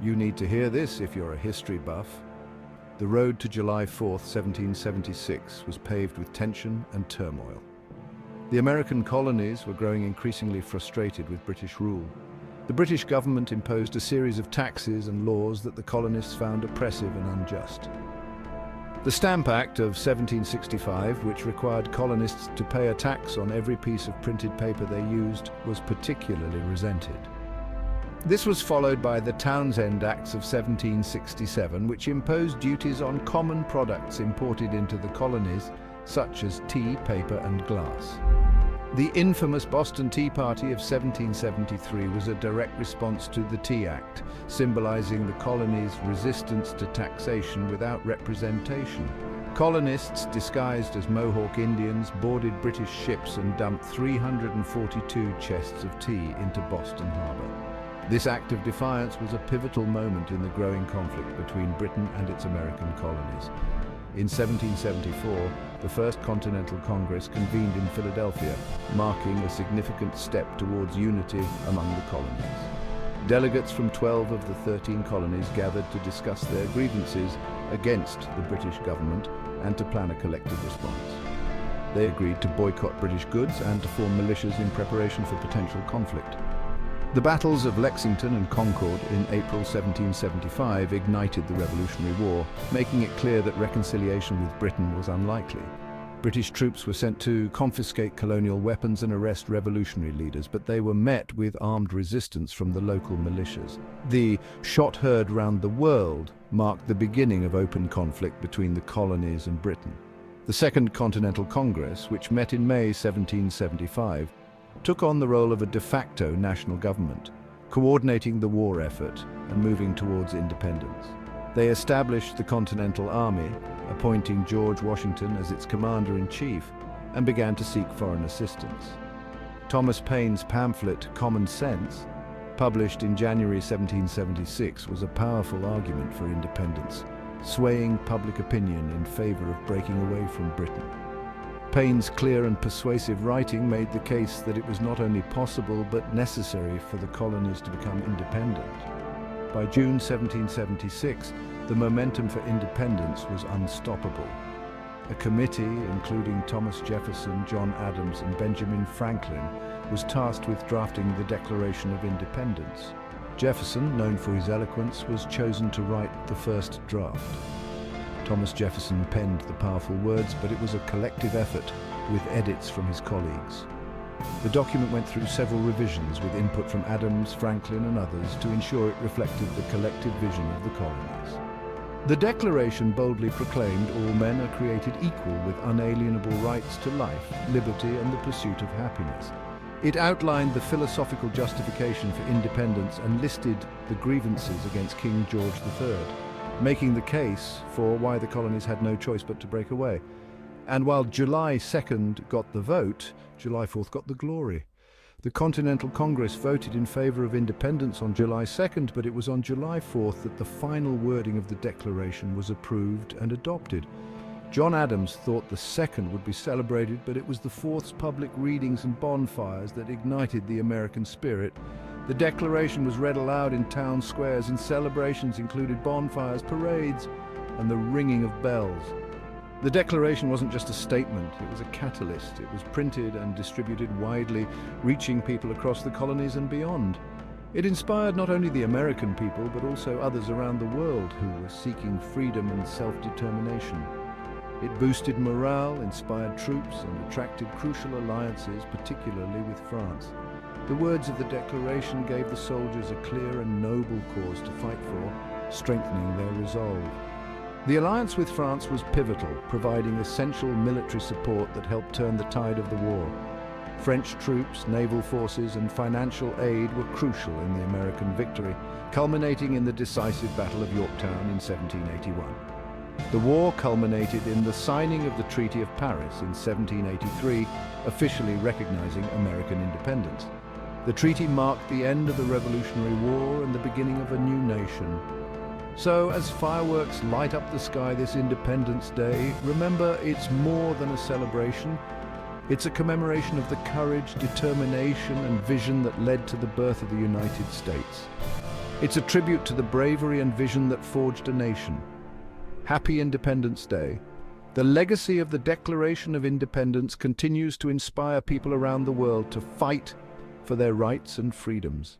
You need to hear this if you're a history buff. The road to July 4th, 1776 was paved with tension and turmoil. The American colonies were growing increasingly frustrated with British rule. The British government imposed a series of taxes and laws that the colonists found oppressive and unjust. The Stamp Act of 1765, which required colonists to pay a tax on every piece of printed paper they used, was particularly resented. This was followed by the Townshend Acts of 1767, which imposed duties on common products imported into the colonies, such as tea, paper, and glass. The infamous Boston Tea Party of 1773 was a direct response to the Tea Act, symbolizing the colony's resistance to taxation without representation. Colonists, disguised as Mohawk Indians, boarded British ships and dumped 342 chests of tea into Boston Harbor. This act of defiance was a pivotal moment in the growing conflict between Britain and its American colonies. In 1774, the First Continental Congress convened in Philadelphia, marking a significant step towards unity among the colonies. Delegates from 12 of the 13 colonies gathered to discuss their grievances against the British government and to plan a collective response. They agreed to boycott British goods and to form militias in preparation for potential conflict. The battles of Lexington and Concord in April 1775 ignited the Revolutionary War, making it clear that reconciliation with Britain was unlikely. British troops were sent to confiscate colonial weapons and arrest revolutionary leaders, but they were met with armed resistance from the local militias. The "shot heard round the world" marked the beginning of open conflict between the colonies and Britain. The Second Continental Congress, which met in May 1775, took on the role of a de facto national government, coordinating the war effort and moving towards independence. They established the Continental Army, appointing George Washington as its commander-in-chief, and began to seek foreign assistance. Thomas Paine's pamphlet, Common Sense, published in January 1776, was a powerful argument for independence, swaying public opinion in favor of breaking away from Britain. Paine's clear and persuasive writing made the case that it was not only possible but necessary for the colonies to become independent. By June 1776, the momentum for independence was unstoppable. A committee, including Thomas Jefferson, John Adams, and Benjamin Franklin, was tasked with drafting the Declaration of Independence. Jefferson, known for his eloquence, was chosen to write the first draft. Thomas Jefferson penned the powerful words, but it was a collective effort with edits from his colleagues. The document went through several revisions with input from Adams, Franklin, and others to ensure it reflected the collective vision of the colonies. The Declaration boldly proclaimed all men are created equal with unalienable rights to life, liberty, and the pursuit of happiness. It outlined the philosophical justification for independence and listed the grievances against King George III, making the case for why the colonies had no choice but to break away. And while July 2nd got the vote, July 4th got the glory. The Continental Congress voted in favor of independence on July 2nd, but it was on July 4th that the final wording of the Declaration was approved and adopted. John Adams thought the second would be celebrated, but it was the fourth's public readings and bonfires that ignited the American spirit. The Declaration was read aloud in town squares, and celebrations included bonfires, parades, and the ringing of bells. The Declaration wasn't just a statement, it was a catalyst. It was printed and distributed widely, reaching people across the colonies and beyond. It inspired not only the American people, but also others around the world who were seeking freedom and self-determination. It boosted morale, inspired troops, and attracted crucial alliances, particularly with France. The words of the Declaration gave the soldiers a clear and noble cause to fight for, strengthening their resolve. The alliance with France was pivotal, providing essential military support that helped turn the tide of the war. French troops, naval forces, and financial aid were crucial in the American victory, culminating in the decisive Battle of Yorktown in 1781. The war culminated in the signing of the Treaty of Paris in 1783, officially recognizing American independence. The treaty marked the end of the Revolutionary War and the beginning of a new nation. So, as fireworks light up the sky this Independence Day, remember it's more than a celebration. It's a commemoration of the courage, determination, and vision that led to the birth of the United States. It's a tribute to the bravery and vision that forged a nation. Happy Independence Day. The legacy of the Declaration of Independence continues to inspire people around the world to fight for their rights and freedoms.